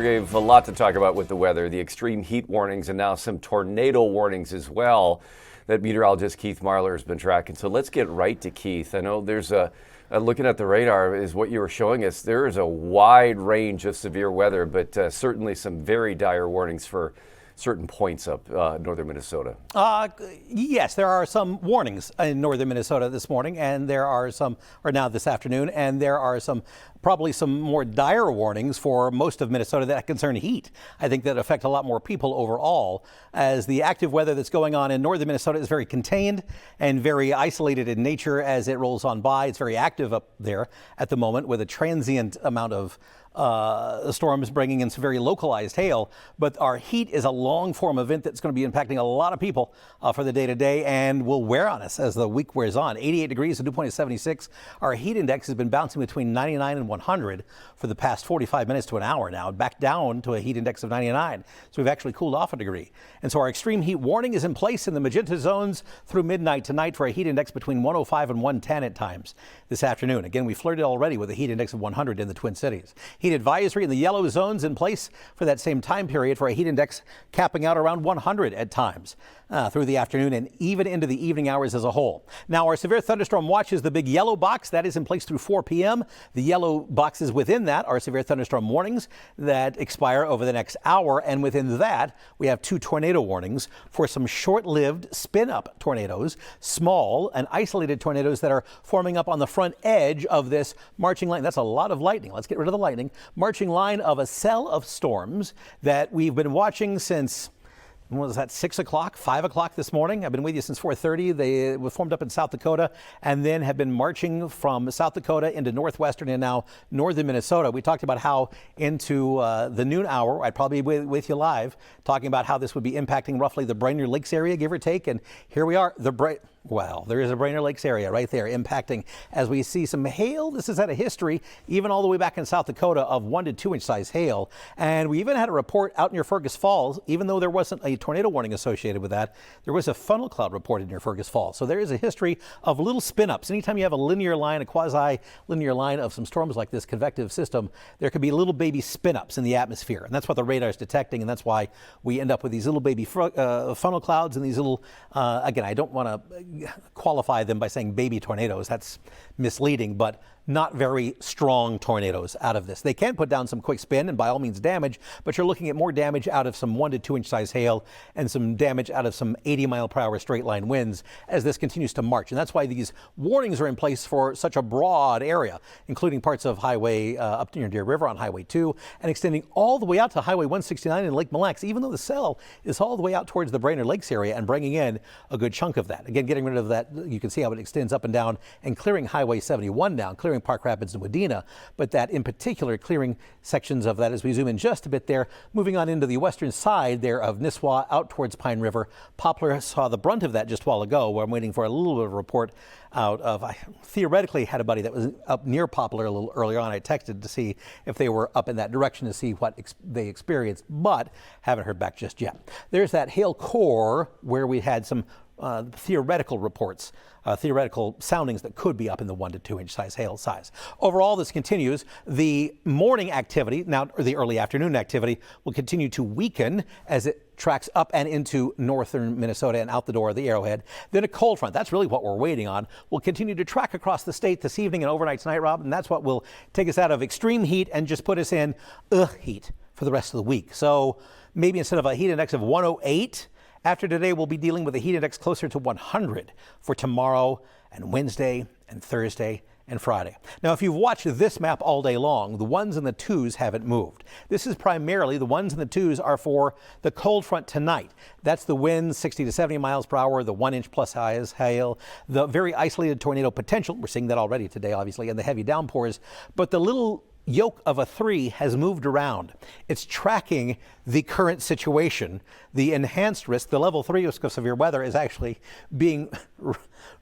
We have a lot to talk about with the weather, the extreme heat warnings, and now some tornado warnings as well that meteorologist Keith Marler has been tracking. So let's get right to Keith. I know there's looking at the radar is what you were showing us. There is a wide range of severe weather, but certainly some very dire warnings for certain points up northern Minnesota. Yes, there are some warnings in northern Minnesota this morning, and there are some, or now this afternoon, and there are probably some more dire warnings for most of Minnesota that concern heat. I think that affect a lot more people overall, as the active weather that's going on in northern Minnesota is very contained and very isolated in nature as it rolls on by. It's very active up there at the moment with a transient amount of storms bringing in some very localized hail, but our heat is a long form event that's going to be impacting a lot of people for the day to day and will wear on us as the week wears on. 88 degrees, the dew point is 76. Our heat index has been bouncing between 99 and 100 for the past 45 minutes to an hour now, back down to a heat index of 99. So we've actually cooled off a degree. And so our extreme heat warning is in place in the magenta zones through midnight tonight for a heat index between 105 and 110 at times this afternoon. Again, we flirted already with a heat index of 100 in the Twin Cities. Heat advisory in the yellow zones in place for that same time period for a heat index capping out around 100 at times through the afternoon and even into the evening hours as a whole. Now, our severe thunderstorm watch is the big yellow box that is in place through 4 p.m. The yellow boxes within that are severe thunderstorm warnings that expire over the next hour. And within that, we have 2 tornado warnings for some short-lived spin-up tornadoes, small and isolated tornadoes that are forming up on the front edge of this marching line. That's a lot of lightning. Let's get rid of the lightning. Marching line of a cell of storms that we've been watching since, what was that, 6 o'clock, 5 o'clock this morning? I've been with you since 4:30. They were formed up in South Dakota and then have been marching from South Dakota into northwestern and now northern Minnesota. We talked about how into the noon hour, I'd probably be with you live, talking about how this would be impacting roughly the Brainerd Lakes area, give or take. And here we are, well, there is a Brainerd Lakes area right there impacting as we see some hail. This has had a history, even all the way back in South Dakota, of 1 to 2 inch size hail. And we even had a report out near Fergus Falls, even though there wasn't a tornado warning associated with that, there was a funnel cloud reported near Fergus Falls. So there is a history of little spin-ups. Anytime you have a linear line, a quasi-linear line of some storms like this convective system, there could be little baby spin-ups in the atmosphere. And that's what the radar is detecting. And that's why we end up with these little baby funnel clouds and these little, again, I don't want to qualify them by saying baby tornadoes. That's misleading, but not very strong tornadoes out of this. They can put down some quick spin and by all means damage, but you're looking at more damage out of some 1 to 2 inch size hail and some damage out of some 80-mile-per-hour straight line winds as this continues to march. And that's why these warnings are in place for such a broad area, including parts of highway up near Deer River on Highway 2 and extending all the way out to Highway 169 in Lake Mille Lacs, even though the cell is all the way out towards the Brainerd Lakes area and bringing in a good chunk of that. Again, getting rid of that, you can see how it extends up and down and clearing Highway 71 down, clearing Park Rapids and Wadena, but that in particular clearing sections of that as we zoom in just a bit there, moving on into the western side there of Nisswa out towards Pine River. Poplar saw the brunt of that just a while ago, where I'm waiting for a little bit of a report out of, I theoretically had a buddy that was up near Poplar a little earlier on. I texted to see if they were up in that direction to see what they experienced, but haven't heard back just yet. There's that hail core where we had some theoretical reports, theoretical soundings that could be up in the 1 to 2 inch size hail size. Overall, this continues. The morning activity, now or the early afternoon activity, will continue to weaken as it tracks up and into northern Minnesota and out the door of the Arrowhead. Then a cold front, that's really what we're waiting on, will continue to track across the state this evening and overnight tonight, Rob, and that's what will take us out of extreme heat and just put us in heat for the rest of the week. So maybe instead of a heat index of 108, after today, we'll be dealing with a heat index closer to 100 for tomorrow and Wednesday and Thursday and Friday. Now, if you've watched this map all day long, the 1s and the 2s haven't moved. This is primarily, the 1s and the 2s are for the cold front tonight. That's the winds 60 to 70 miles per hour, the 1 inch plus hail, the very isolated tornado potential. We're seeing that already today, obviously, and the heavy downpours. But the little yoke of a 3 has moved around. It's tracking the current situation. The enhanced risk, the level 3 risk of severe weather, is actually being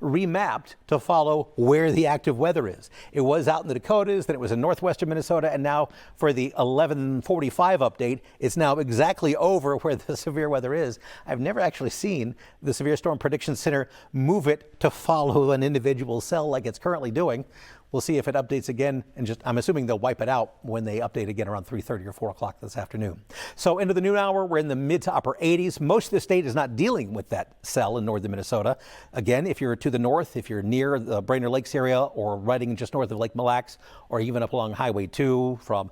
remapped to follow where the active weather is. It was out in the Dakotas, then it was in northwestern Minnesota, and now for the 11:45 update, it's now exactly over where the severe weather is. I've never actually seen the Severe Storm Prediction Center move it to follow an individual cell like it's currently doing. We'll see if it updates again, and I'm assuming they'll wipe it out when they update again around 3:30 or 4 o'clock this afternoon. So into the noon hour, we're in the mid to upper 80s. Most of the state is not dealing with that cell in northern Minnesota. Again, if you're to the north, if you're near the Brainerd Lakes area or riding just north of Lake Mille Lacs, or even up along Highway 2 from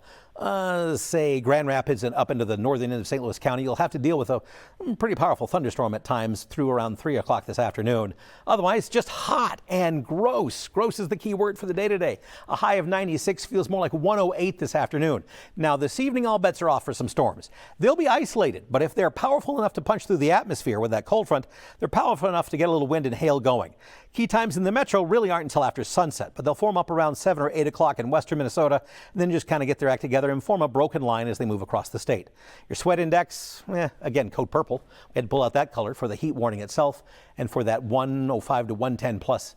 say Grand Rapids and up into the northern end of St. Louis County, you'll have to deal with a pretty powerful thunderstorm at times through around 3 o'clock this afternoon. Otherwise, just hot and gross. Gross is the key word for the day today. A high of 96 feels more like 108 this afternoon. Now, this evening, all bets are off for some storms. They'll be isolated, but if they're powerful enough to punch through the atmosphere with that cold front, they're powerful enough to get a little wind and hail going. Key times in the metro really aren't until after sunset, but they'll form up around 7 or 8 o'clock in western Minnesota, and then just kind of get their act together and form a broken line as they move across the state. Your sweat index, again, code purple. We had to pull out that color for the heat warning itself and for that 105 to 110 plus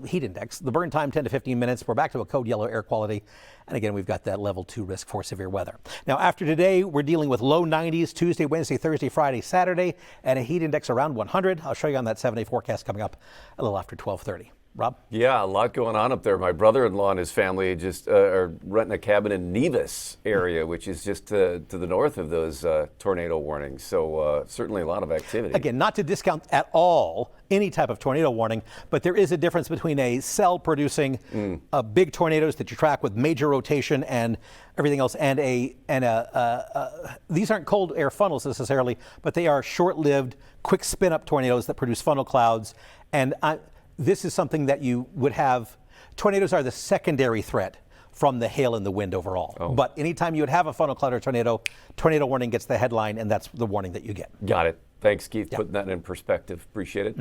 heat index. The burn time 10 to 15 minutes. We're back to a code yellow air quality. And again, we've got that level 2 risk for severe weather. Now, after today, we're dealing with low 90s Tuesday, Wednesday, Thursday, Friday, Saturday, and a heat index around 100. I'll show you on that 7-day forecast coming up a little after 12:30. Rob? Yeah, a lot going on up there. My brother-in-law and his family just are renting a cabin in Nevis area, which is just to the north of those tornado warnings. So certainly a lot of activity. Again, not to discount at all any type of tornado warning, but there is a difference between a cell producing big tornadoes that you track with major rotation and everything else, and these aren't cold air funnels necessarily, but they are short-lived, quick spin-up tornadoes that produce funnel clouds. And this is something that you would have. Tornadoes are the secondary threat from the hail and the wind overall. Oh. But anytime you would have a funnel cloud or tornado warning gets the headline, and that's the warning that you get. Got it. Thanks, Keith, Yeah. putting that in perspective. Appreciate it.